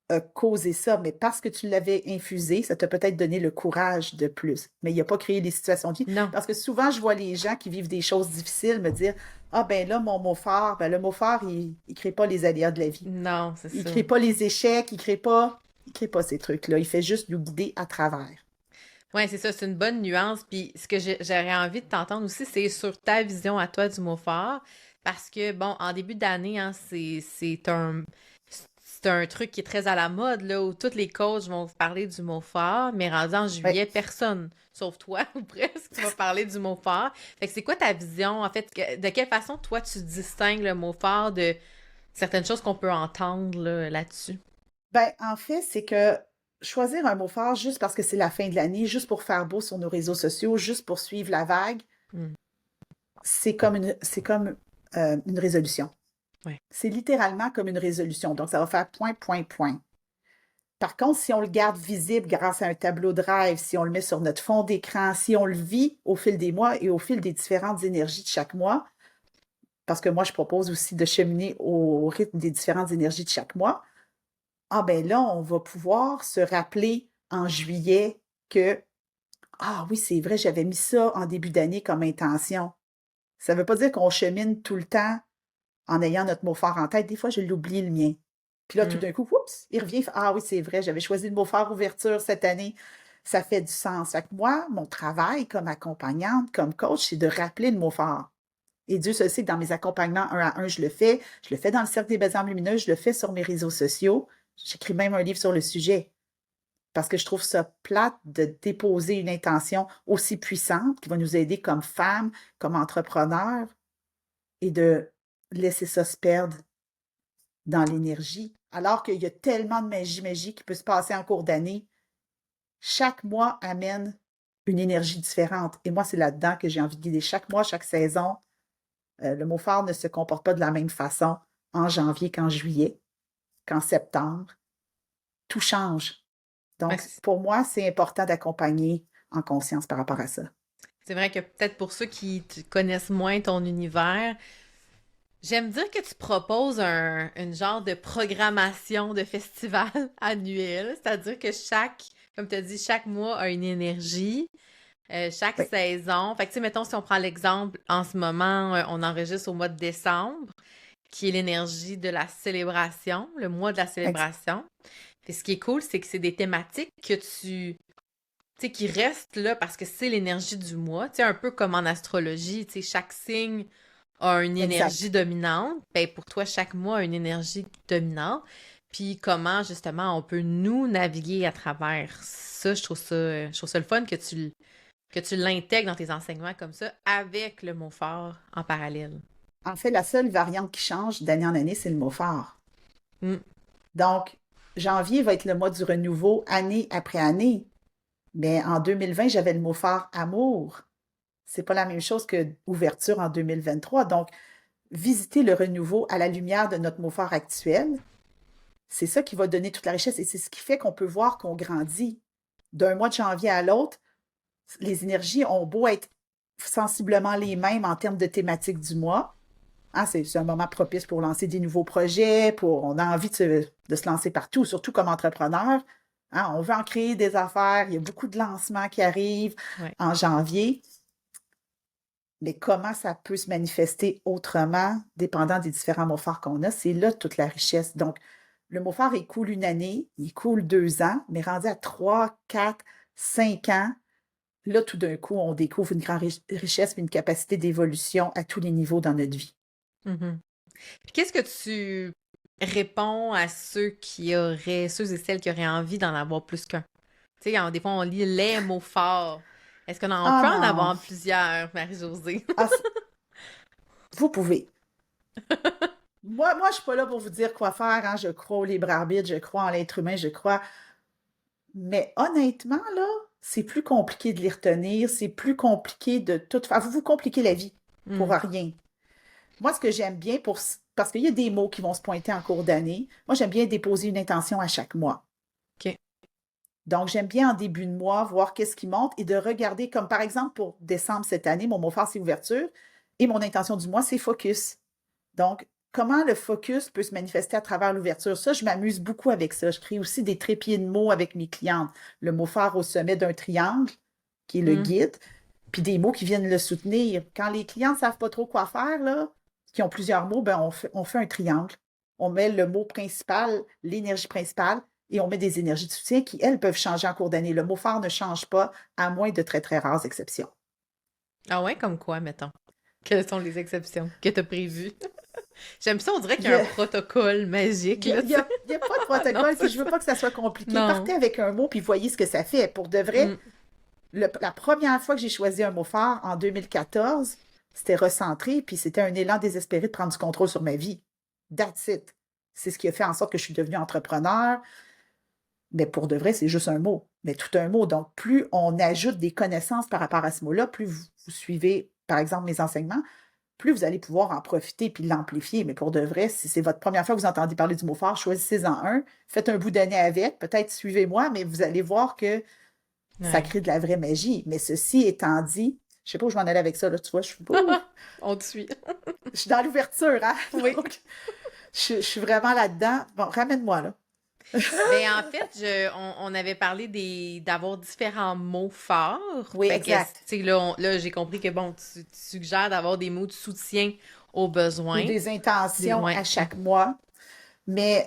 a causé ça, mais parce que tu l'avais infusé, ça t'a peut-être donné le courage de plus. Mais il n'a pas créé des situations de vie. Non. Parce que souvent, je vois les gens qui vivent des choses difficiles me dire ah ben là, mon mot phare, ben le mot phare, il ne crée pas les aléas de la vie. Non, c'est Il ne ça. crée pas les échecs, il crée pas ces trucs-là. Il fait juste nous guider à travers. Ouais, c'est ça, c'est une bonne nuance. Puis ce que j'aurais envie de t'entendre aussi, c'est sur ta vision à toi du mot fort. Parce que, bon, en début d'année, hein, c'est un truc qui est très à la mode, là, où tous les coachs vont parler du mot fort, mais rendu en Oui. juillet, personne, sauf toi, ou presque, va parler du mot fort. Fait que c'est quoi ta vision? En fait, de quelle façon, toi, tu distingues le mot fort de certaines choses qu'on peut entendre là, là-dessus? Ben, en fait, c'est que choisir un mot fort juste parce que c'est la fin de l'année, juste pour faire beau sur nos réseaux sociaux, juste pour suivre la vague, Hmm. c'est comme une résolution. Ouais. C'est littéralement comme une résolution. Donc, ça va faire point, point, point. Par contre, si on le garde visible grâce à un tableau Drive, si on le met sur notre fond d'écran, si on le vit au fil des mois et au fil des différentes énergies de chaque mois, parce que moi, je propose aussi de cheminer au rythme des différentes énergies de chaque mois, ah ben là, on va pouvoir se rappeler en juillet que, ah oui, c'est vrai, j'avais mis ça en début d'année comme intention. Ça ne veut pas dire qu'on chemine tout le temps en ayant notre mot fort en tête. Des fois, je l'oublie le mien. Puis là, tout Hmm. d'un coup, oups, il revient. Ah oui, c'est vrai, j'avais choisi le mot fort ouverture cette année. Ça fait du sens. Fait que moi, mon travail comme accompagnante, comme coach, c'est de rappeler le mot fort. Et Dieu se sait que dans mes accompagnements un à un, je le fais. Je le fais dans le Cercle des Belles âmes lumineuses, je le fais sur mes réseaux sociaux. J'écris même un livre sur le sujet parce que je trouve ça plate de déposer une intention aussi puissante qui va nous aider comme femmes, comme entrepreneurs et de laisser ça se perdre dans l'énergie. Alors qu'il y a tellement de magie qui peut se passer en cours d'année. Chaque mois amène une énergie différente. Et moi, c'est là-dedans que j'ai envie de guider chaque mois, chaque saison. Le mot phare ne se comporte pas de la même façon en janvier qu'en juillet, qu'en septembre. Tout change. Ouais, Donc, pour moi, c'est important d'accompagner en conscience par rapport à ça. c'est vrai que peut-être pour ceux qui connaissent moins ton univers, j'aime dire que tu proposes une genre de programmation de festival annuel, c'est-à-dire que comme tu as dit, chaque mois a une énergie, chaque Oui, saison. Fait que, tu sais, mettons, si on prend l'exemple, en ce moment, on enregistre au mois de décembre, qui est l'énergie de la célébration, le mois de la ex- célébration. Puis ce qui est cool, c'est que c'est des thématiques que tu sais, qui restent là parce que c'est l'énergie du mois. Tu sais, un peu comme en astrologie, tu sais, chaque signe a une exact. énergie dominante. Ben, pour toi, chaque mois a une énergie dominante. Puis comment, justement, on peut nous naviguer à travers ça. Je trouve ça le fun que tu l'intègres dans tes enseignements comme ça, avec le mot fort en parallèle. En fait, la seule variante qui change d'année en année, c'est le mot phare. Mm. Donc, janvier va être le mois du renouveau année après année. Mais en 2020, j'avais le mot phare amour. C'est pas la même chose que ouverture en 2023. Donc, visiter le renouveau à la lumière de notre mot phare actuel, c'est ça qui va donner toute la richesse et c'est ce qui fait qu'on peut voir qu'on grandit. D'un mois de janvier à l'autre, les énergies ont beau être sensiblement les mêmes en termes de thématique du mois. Hein, c'est un moment propice pour lancer des nouveaux projets, on a envie de se lancer partout, surtout comme entrepreneur. Hein, on veut en créer des affaires, il y a beaucoup de lancements qui arrivent Ouais. en janvier. Mais comment ça peut se manifester autrement, dépendant des différents mots forts qu'on a, c'est là toute la richesse. Donc, le mot fort, il coule une année, il coule 2 ans, mais rendu à 3, 4, 5 ans, là, tout d'un coup, on découvre une grande richesse et une capacité d'évolution à tous les niveaux dans notre vie. Mhm. Puis qu'est-ce que tu réponds à ceux et celles qui auraient envie d'en avoir plus qu'un? Tu sais, des fois, on lit les mots forts. Est-ce qu'on Ah peut en non, avoir plusieurs, Marie-Josée? ah, vous pouvez. Moi, je ne suis pas là pour vous dire quoi faire. Hein. Je crois au libre arbitre, je crois en l'être humain, je crois. Mais honnêtement, là, c'est plus compliqué de les retenir, c'est plus compliqué de tout faire. Vous vous compliquez la vie pour Hmm. rien. Moi, ce que j'aime bien parce qu'il y a des mots qui vont se pointer en cours d'année. Moi, j'aime bien déposer une intention à chaque mois. OK. Donc, j'aime bien en début de mois voir qu'est-ce qui monte et de regarder, comme par exemple pour décembre cette année, mon mot phare, c'est ouverture et mon intention du mois, c'est focus. Donc, comment le focus peut se manifester à travers l'ouverture? Ça, je m'amuse beaucoup avec ça. Je crée aussi des trépieds de mots avec mes clientes. Le mot phare au sommet d'un triangle, qui est le Mm. guide, puis des mots qui viennent le soutenir. Quand les clients ne savent pas trop quoi faire, là, qui ont plusieurs mots, ben on fait un triangle. On met le mot principal, l'énergie principale, et on met des énergies de soutien qui, elles, peuvent changer en cours d'année. Le mot phare ne change pas, à moins de très, très rares exceptions. Ah ouais, comme quoi, mettons? Quelles sont les exceptions que tu as prévues? J'aime ça, on dirait qu'il Il y y a un a, protocole magique, il y a- là, il tu y sais. a- il y a pas de Non, protocole, puis c'est je veux ça. pas que ça soit compliqué. Non. Partez avec un mot, puis voyez ce que ça fait. Pour de vrai, Mm. la première fois que j'ai choisi un mot phare, en 2014, c'était recentré, puis c'était un élan désespéré de prendre du contrôle sur ma vie. That's it. C'est ce qui a fait en sorte que je suis devenue entrepreneur. Mais pour de vrai, c'est juste un mot. Mais tout un mot. Donc, plus on ajoute des connaissances par rapport à ce mot-là, plus vous suivez, par exemple, mes enseignements, plus vous allez pouvoir en profiter puis l'amplifier. Mais pour de vrai, si c'est votre première fois que vous entendez parler du mot phare, choisissez-en un, faites un bout d'année avec, peut-être suivez-moi, mais vous allez voir que ça Ouais. crée de la vraie magie. Mais ceci étant dit, je sais pas où je m'en allais avec ça, là, tu vois, ouh, On te suit. je suis dans l'ouverture, hein? Oui. Donc, je suis vraiment là-dedans. Bon, ramène-moi, là. Ben en fait, on avait parlé d'avoir différents mots forts. Oui, Fait que, tu exact. sais, là, là j'ai compris que, bon, tu suggères d'avoir des mots de soutien aux Ou besoins. des intentions Ouais. à chaque mois. Mais,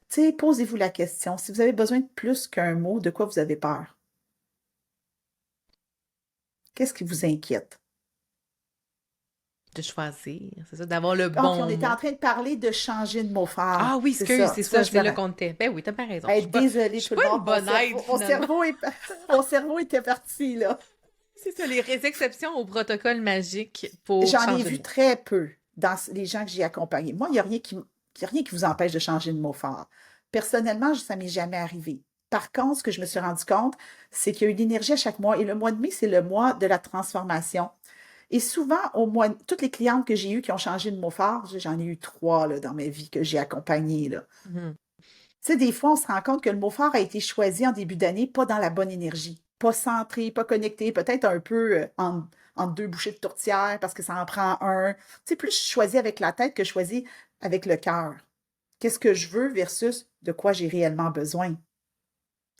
tu sais, posez-vous la question. Si vous avez besoin de plus qu'un mot, de quoi vous avez peur? Qu'est-ce qui vous inquiète? De choisir, c'est ça, d'avoir le Ah, puis on bon était en mot. train de parler de changer de mot phare. Ah oui, C'est excuse, ça. c'est Tu vois, ça, je c'est me là rends. qu'on était. Ben oui, t'as pas raison. Hey, Je désolée suis tout pas le une monde. Mon bonne aide, cerveau, mon finalement. cerveau est, mon cerveau était parti, là. C'est ça, les exceptions au protocole magique pour J'en ai changer de vu mot. très peu dans les gens que j'ai accompagnés. Moi, il y a rien qui vous empêche de changer de mot phare. Personnellement, ça m'est jamais arrivé. Par contre, ce que je me suis rendu compte, c'est qu'il y a une énergie à chaque mois. Et le mois de mai, c'est le mois de la transformation. Et souvent, toutes les clientes que j'ai eues qui ont changé de mot phare, j'en ai eu 3 là, dans ma vie que j'ai accompagnées, là. Mhm. Tu sais, des fois, on se rend compte que le mot phare a été choisi en début d'année, pas dans la bonne énergie, pas centré, pas connecté, peut-être un peu entre deux bouchées de tourtière parce que ça en prend un. Tu sais, plus je choisis avec la tête que je choisis avec le cœur. Qu'est-ce que je veux versus de quoi j'ai réellement besoin.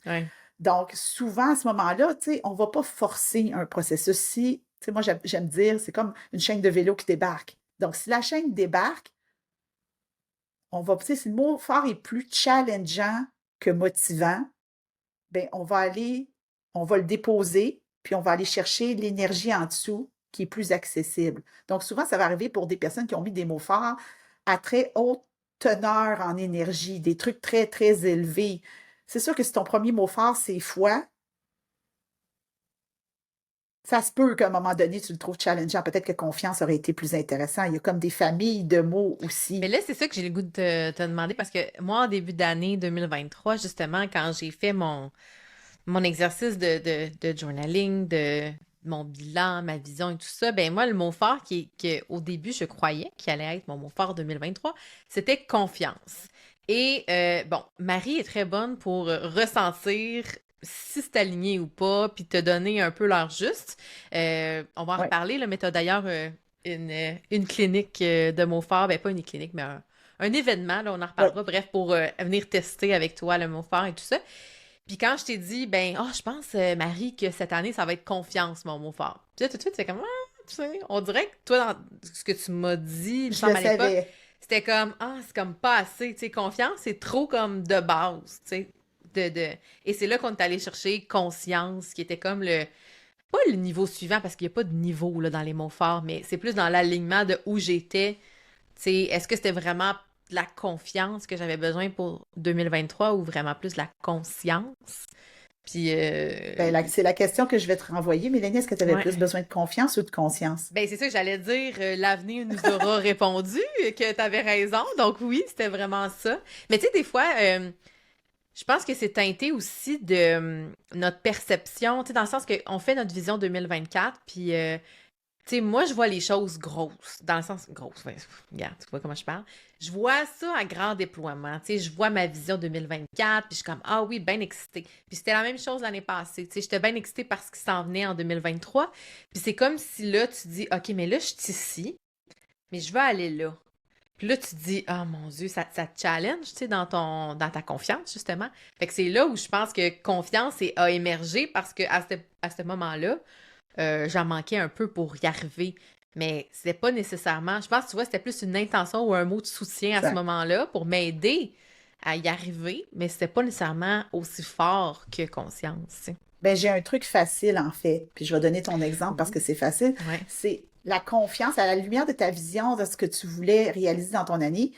Ouais. Donc, souvent, à ce moment-là, tu sais, on ne va pas forcer un processus. Si, tu sais, moi, j'aime dire, c'est comme une chaîne de vélo qui débarque. Donc, si la chaîne débarque, on va, tu sais, si le mot phare est plus challengeant que motivant, ben on va le déposer, puis on va aller chercher l'énergie en dessous qui est plus accessible. Donc, souvent, ça va arriver pour des personnes qui ont mis des mots forts à très haute teneur en énergie, des trucs très, très élevés. C'est sûr que si ton premier mot fort, c'est foi, ça se peut qu'à un moment donné, tu le trouves challengeant. Peut-être que confiance aurait été plus intéressant. Il y a comme des familles de mots Mais aussi. là, c'est ça que j'ai le goût de te demander parce que moi, en début d'année 2023, justement, quand j'ai fait mon exercice de journaling, de mon bilan, ma vision et tout ça, ben moi, le mot fort au début, je croyais qu'il allait être mon mot fort 2023, c'était confiance. Et bon, Marie est très bonne pour ressentir si c'est aligné ou pas, puis te donner un peu l'heure juste. On va en Oui. reparler, là, mais tu as d'ailleurs une clinique de mots forts, ben pas une clinique, mais un événement, là, on en Oui. reparlera, bref, pour venir tester avec toi le mot fort et tout ça. Puis quand je t'ai dit, ben, oh, je pense, Marie, que cette année, ça va être confiance, mon mot fort. Puis là, tout de suite, c'est comme, ah, tu sais, on dirait que toi, dans ce que tu m'as dit, il me Je le semble à l'époque, savais. c'était comme, ah, c'est comme pas assez, tu sais, confiance, c'est trop comme de base, tu sais, de... Et c'est là qu'on est allé chercher conscience, qui était comme pas le niveau suivant, parce qu'il n'y a pas de niveau, là, dans les mots forts, mais c'est plus dans l'alignement de où j'étais, tu sais, est-ce que c'était vraiment de la confiance que j'avais besoin pour 2023 ou vraiment plus de la conscience? Puis, Ben, c'est la question que je vais te renvoyer. Mélanie, est-ce que tu avais ouais. plus besoin de confiance ou de conscience? Ben, c'est ça que j'allais dire. L'avenir nous aura répondu que tu avais raison. Donc, oui, c'était vraiment ça. Mais tu sais, des fois, je pense que c'est teinté aussi de notre perception, tu sais, dans le sens qu'on fait notre vision 2024, puis Tu sais, moi, je vois les choses grosses, dans le sens grosses. Ouais, regarde, tu vois comment je parle. Je vois ça à grand déploiement. Tu sais, je vois ma vision 2024, puis je suis comme, ah oui, bien excitée. Puis c'était la même chose l'année passée. Tu sais, j'étais bien excitée parce qu'il s'en venait en 2023. Puis c'est comme si là, tu dis, OK, mais là, je suis ici, mais je veux aller là. Puis là, tu te dis, ah mon Dieu, ça te challenge, tu sais, dans ta confiance, justement. Fait que c'est là où je pense que confiance a émergé parce que à ce moment-là, j'en manquais un peu pour y arriver. Mais c'était pas nécessairement. Je pense, tu vois, c'était plus une intention ou un mot de soutien à ce Exact. moment-là pour m'aider à y arriver, mais c'était pas nécessairement aussi fort que conscience, tu sais. Ben, j'ai un truc facile, en fait, puis je vais donner ton exemple parce Ouh. que c'est facile. Ouais. C'est la confiance à la lumière de ta vision, de ce que tu voulais réaliser dans ton année.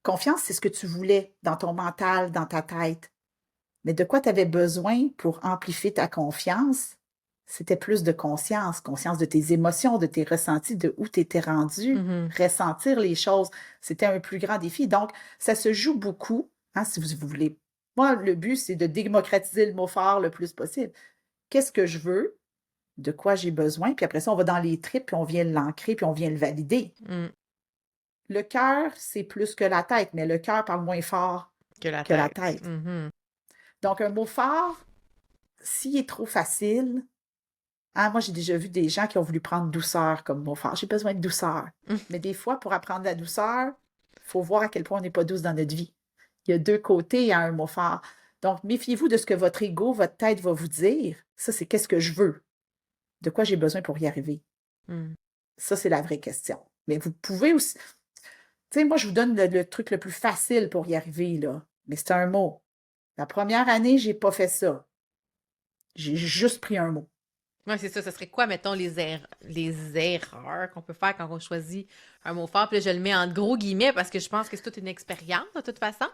Confiance, c'est ce que tu voulais dans ton mental, dans ta tête. Mais de quoi tu avais besoin pour amplifier ta confiance? C'était plus de conscience, conscience de tes émotions, de tes ressentis, de où tu étais rendu, Mhm. ressentir les choses. C'était un plus grand défi. Donc, ça se joue beaucoup, hein, si vous voulez. Moi, le but, c'est de démocratiser le mot fort le plus possible. Qu'est-ce que je veux? De quoi j'ai besoin? Puis après ça, on va dans les tripes, puis on vient l'ancrer, puis on vient le valider. Mm. Le cœur, c'est plus que la tête, mais le cœur parle moins fort Que la que la tête. tête. Mhm. Donc, un mot fort, s'il est trop facile, ah, moi, j'ai déjà vu des gens qui ont voulu prendre douceur comme mot fort. J'ai besoin de douceur. Mm. Mais des fois, pour apprendre la douceur, il faut voir à quel point on n'est pas douce dans notre vie. Il y a deux côtés à un mot fort. Donc, méfiez-vous de ce que votre ego, votre tête va vous dire. Ça, c'est qu'est-ce que je veux? De quoi j'ai besoin pour y arriver? Mm. Ça, c'est la vraie question. Mais vous pouvez aussi. Tu sais, moi, je vous donne le truc le plus facile pour y arriver, là. Mais c'est un mot. La première année, j'ai pas fait ça. J'ai juste pris un mot. Ouais, c'est ça. Ce serait quoi, mettons, les erreurs qu'on peut faire quand on choisit un mot fort? Puis là, je le mets en gros guillemets parce que je pense que c'est toute une expérience, de toute façon.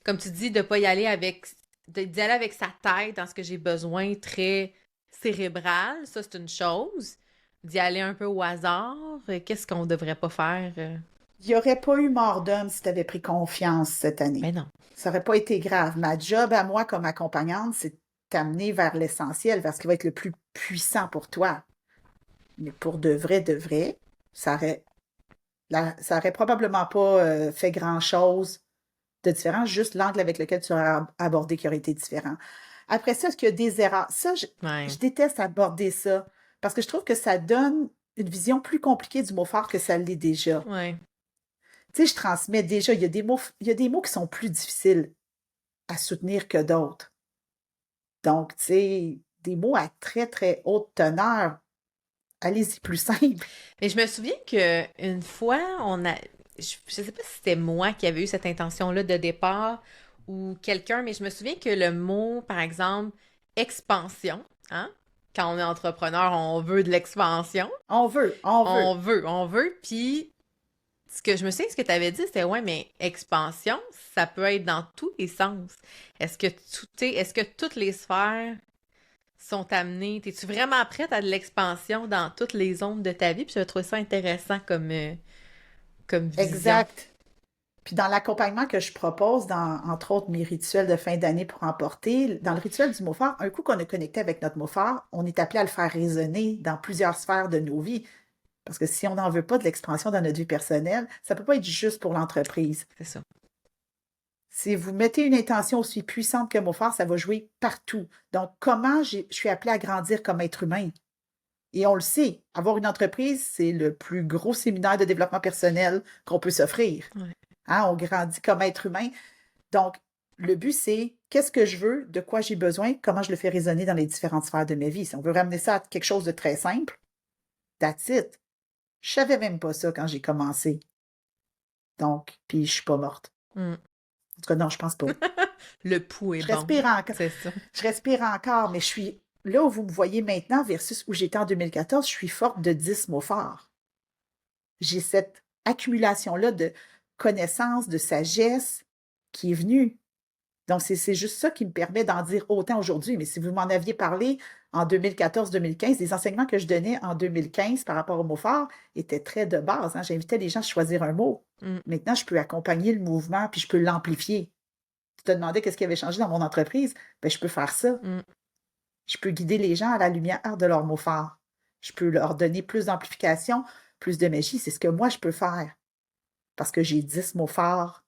Comme tu dis, de pas y aller avec, d'y aller avec sa tête dans ce que j'ai besoin, très cérébral, ça, c'est une chose. D'y aller un peu au hasard, qu'est-ce qu'on devrait pas faire? Il n'y aurait pas eu mort d'homme si tu avais pris confiance cette année. Ben non. Ça n'aurait pas été grave. Ma job à moi comme accompagnante, c'est de t'amener vers l'essentiel, vers ce qui va être le plus puissant pour toi. Mais pour de vrai, ça aurait, ça aurait probablement pas fait grand-chose de différent, juste l'angle avec lequel tu aurais abordé qui aurait été différent. Après ça, est-ce qu'il y a des erreurs? Ça, Ouais. je déteste aborder ça parce que je trouve que ça donne une vision plus compliquée du mot fort que ça l'est déjà. Ouais. Tu sais, je transmets déjà, il y a des mots qui sont plus difficiles à soutenir que d'autres. Donc, tu sais, des mots à très, très haute teneur, allez-y plus simple. Mais je me souviens que une fois, je sais pas si c'était moi qui avais eu cette intention-là de départ ou quelqu'un, mais je me souviens que le mot, par exemple, expansion, hein? Quand on est entrepreneur, on veut de l'expansion. On veut, on veut. On veut. Puis, ce que je me souviens, ce que tu avais dit, c'était ouais, mais expansion, ça peut être dans tous les sens. Est-ce que toutes les sphères sont amenées? Es-tu vraiment prête à de l'expansion dans toutes les zones de ta vie? Puis je trouve ça intéressant comme vision. Exact. Puis dans l'accompagnement que je propose, dans, entre autres, mes rituels de fin d'année pour emporter, dans le rituel du mot fort, un coup qu'on est connecté avec notre mot fort, on est appelé à le faire résonner dans plusieurs sphères de nos vies. Parce que si on n'en veut pas de l'expansion dans notre vie personnelle, ça ne peut pas être juste pour l'entreprise. C'est ça. Si vous mettez une intention aussi puissante que mot fort, ça va jouer partout. Donc, comment je suis appelée à grandir comme être humain? Et on le sait, avoir une entreprise, c'est le plus gros séminaire de développement personnel qu'on peut s'offrir. Ouais. Hein, on grandit comme être humain. Donc, le but, c'est qu'est-ce que je veux, de quoi j'ai besoin, comment je le fais résonner dans les différentes sphères de ma vie. Si on veut ramener ça à quelque chose de très simple, that's it. Je savais même pas ça quand j'ai commencé. Donc, puis je suis pas morte. Mm. En tout cas, non, je pense pas. Le pouls est Je bon. respire encore. C'est ça. Je respire encore, mais je suis là où vous me voyez maintenant versus où j'étais en 2014, je suis forte de 10 mots forts. J'ai cette accumulation-là de connaissances, de sagesse qui est venue. Donc, c'est juste ça qui me permet d'en dire autant aujourd'hui. Mais si vous m'en aviez parlé en 2014-2015, les enseignements que je donnais en 2015 par rapport au mot fort étaient très de base. Hein. J'invitais les gens à choisir un mot. Mm. Maintenant, je peux accompagner le mouvement puis je peux l'amplifier. Tu te demandais qu'est-ce qui avait changé dans mon entreprise? Ben, je peux faire ça. Mm. Je peux guider les gens à la lumière de leurs mots forts. Je peux leur donner plus d'amplification, plus de magie. C'est ce que moi, je peux faire. Parce que j'ai 10 mots forts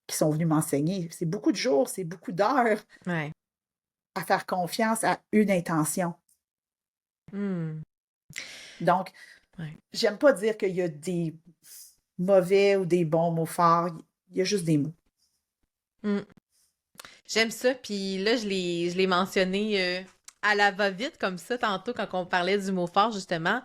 qui sont venus m'enseigner. C'est beaucoup de jours, c'est beaucoup d'heures Ouais. à faire confiance à une intention. Hmm. Donc, Ouais. j'aime pas dire qu'il y a des mauvais ou des bons mots forts. Il y a juste des mots. Hmm. J'aime ça, puis là, je l'ai mentionné à la va-vite, comme ça, tantôt, quand on parlait du mot fort, justement.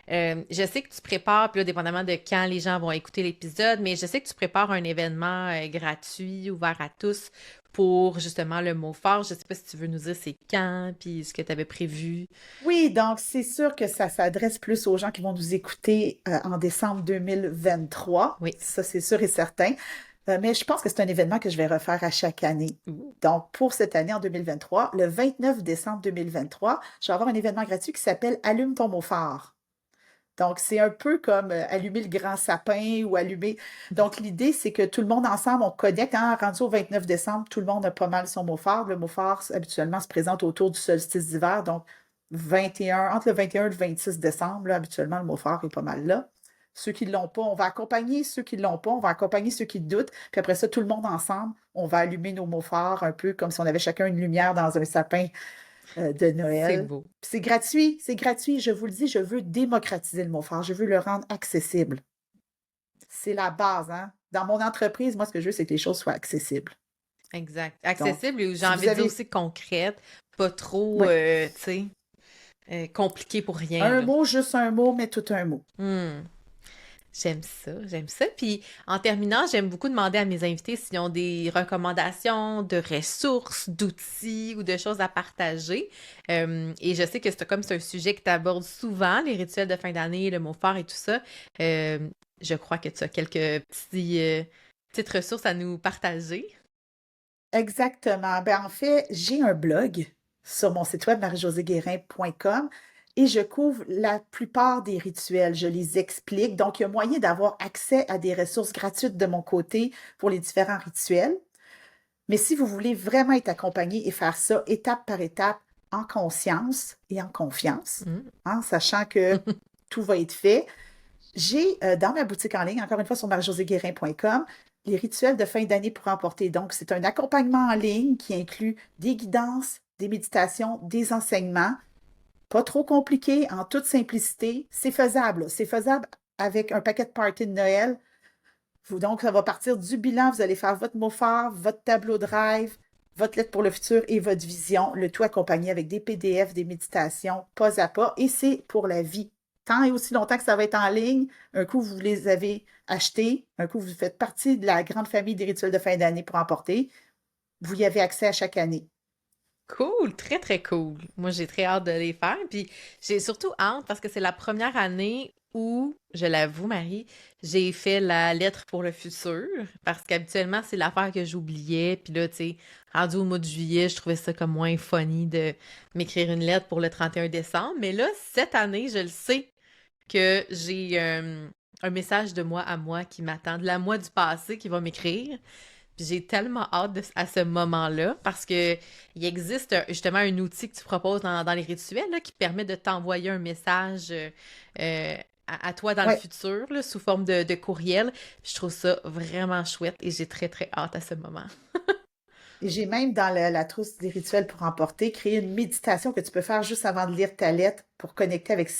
Je sais que tu prépares, puis là, dépendamment de quand les gens vont écouter l'épisode, mais je sais que tu prépares un événement gratuit, ouvert à tous, pour, justement, le mot fort. Je sais pas si tu veux nous dire c'est quand, puis ce que tu avais prévu. Oui, donc c'est sûr que ça s'adresse plus aux gens qui vont nous écouter en décembre 2023. Oui. Ça, c'est sûr et certain. Mais je pense que c'est un événement que je vais refaire à chaque année. Ouh. Donc, pour cette année en 2023, le 29 décembre 2023, je vais avoir un événement gratuit qui s'appelle Allume ton mot phare. Donc, c'est un peu comme allumer le grand sapin ou allumer. Donc, l'idée, c'est que tout le monde ensemble, on connecte. Hein, rendu au 29 décembre, tout le monde a pas mal son mot phare. Le mot phare, habituellement, se présente autour du solstice d'hiver. Donc, 21, entre le 21 et le 26 décembre, là, habituellement, le mot phare est pas mal là. Ceux qui ne l'ont pas, on va accompagner ceux qui ne l'ont pas, on va accompagner ceux qui doutent. Puis après ça, tout le monde ensemble, on va allumer nos mots phares un peu comme si on avait chacun une lumière dans un sapin de C'est Noël. beau. Puis c'est gratuit, c'est gratuit. Je vous le dis, je veux démocratiser le mot phare. Je veux le rendre accessible. C'est la base, hein. Dans mon entreprise, moi, ce que je veux, c'est que les choses soient accessibles. Exact. Donc, Accessible et j'ai si vous envie de dire avez, aussi concrète, pas trop, oui, tu sais, compliqué pour rien, un là. mot, juste un mot, mais tout un mot. Hmm. J'aime ça, j'aime ça. Puis en terminant, j'aime beaucoup demander à mes invités s'ils ont des recommandations de ressources, d'outils ou de choses à partager. Et je sais que comme c'est un sujet que tu abordes souvent, les rituels de fin d'année, le mot fort et tout ça. euh, je crois que tu as quelques petites ressources à nous partager. Exactement. Ben, en fait, j'ai un blog sur mon site web marijoséguérin.com et je couvre la plupart des rituels. Je les explique. Donc, il y a moyen d'avoir accès à des ressources gratuites de mon côté pour les différents rituels. Mais si vous voulez vraiment être accompagné et faire ça étape par étape, en conscience et en confiance, Hmm. hein, sachant que tout va être fait, j'ai dans ma boutique en ligne, encore une fois sur marijoséguérin.com, les rituels de fin d'année pour emporter. Donc, c'est un accompagnement en ligne qui inclut des guidances, des méditations, des enseignements, pas trop compliqué, en toute simplicité. C'est faisable. C'est faisable avec un paquet de party de Noël. Donc, ça va partir du bilan. Vous allez faire votre mot fort, votre tableau drive, votre lettre pour le futur et votre vision, le tout accompagné avec des PDF, des méditations, pas à pas. Et c'est pour la vie. Tant et aussi longtemps que ça va être en ligne, un coup, vous les avez achetés, un coup, vous faites partie de la grande famille des rituels de fin d'année pour emporter. Vous y avez accès à chaque année. Cool, très très cool. Moi, j'ai très hâte de les faire. Puis j'ai surtout hâte parce que c'est la première année où, je l'avoue, Marie, j'ai fait la lettre pour le futur. Parce qu'habituellement, c'est l'affaire que j'oubliais. Puis là, tu sais, rendu au mois de juillet, je trouvais ça comme moins funny de m'écrire une lettre pour le 31 décembre. Mais là, cette année, je le sais que j'ai un message de moi à moi qui m'attend, de la moi du passé qui va m'écrire. Puis j'ai tellement hâte à ce moment-là parce que il existe justement un outil que tu proposes dans les rituels là, qui permet de t'envoyer un message à toi dans le Oui. futur là, sous forme de courriel. Puis je trouve ça vraiment chouette et j'ai très très hâte à ce moment. Et j'ai même dans la trousse des rituels pour emporter créé une méditation que tu peux faire juste avant de lire ta lettre pour connecter avec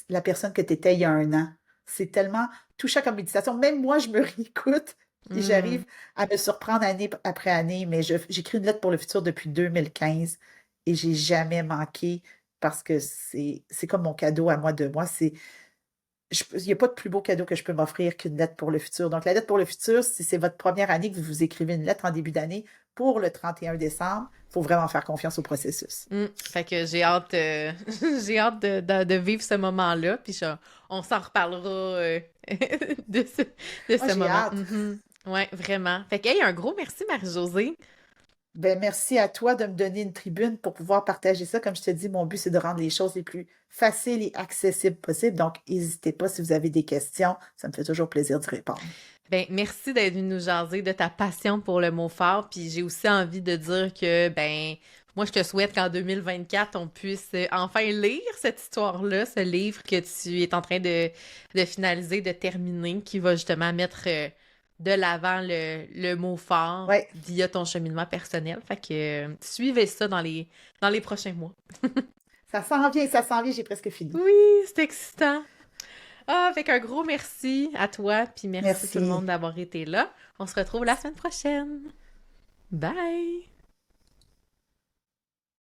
la personne que tu étais il y a un an. C'est tellement touchant comme méditation. Même moi, je me réécoute et Hmm. j'arrive à me surprendre année après année, mais j'écris une lettre pour le futur depuis 2015 et j'ai jamais manqué parce que c'est comme mon cadeau à moi de moi. Il n'y a pas de plus beau cadeau que je peux m'offrir qu'une lettre pour le futur. Donc, la lettre pour le futur, si c'est votre première année que vous écrivez une lettre en début d'année pour le 31 décembre, il faut vraiment faire confiance au processus. Fait que j'ai hâte, j'ai hâte de vivre ce moment-là, puis on s'en reparlera de de Moi, ce j'ai moment. hâte. Mhm. Ouais, vraiment. Fait que, hey, un gros merci, Marie-Josée. Ben, merci à toi de me donner une tribune pour pouvoir partager ça. Comme je te dis, mon but, c'est de rendre les choses les plus faciles et accessibles possibles. Donc, n'hésitez pas si vous avez des questions. Ça me fait toujours plaisir d'y répondre. Ben, merci d'être venu nous jaser de ta passion pour le mot fort. Puis j'ai aussi envie de dire que, ben, Moi, je te souhaite qu'en 2024, on puisse enfin lire cette histoire-là, ce livre que tu es en train de finaliser, de terminer, qui va justement mettre de l'avant le mot fort Ouais, via ton cheminement personnel. Fait que suivez ça dans les prochains mois. ça s'en vient, j'ai presque fini. Oui, c'est excitant. Ah, fait qu'un gros merci à toi, puis merci tout le Merci. monde d'avoir été là. On se retrouve la semaine prochaine. Bye!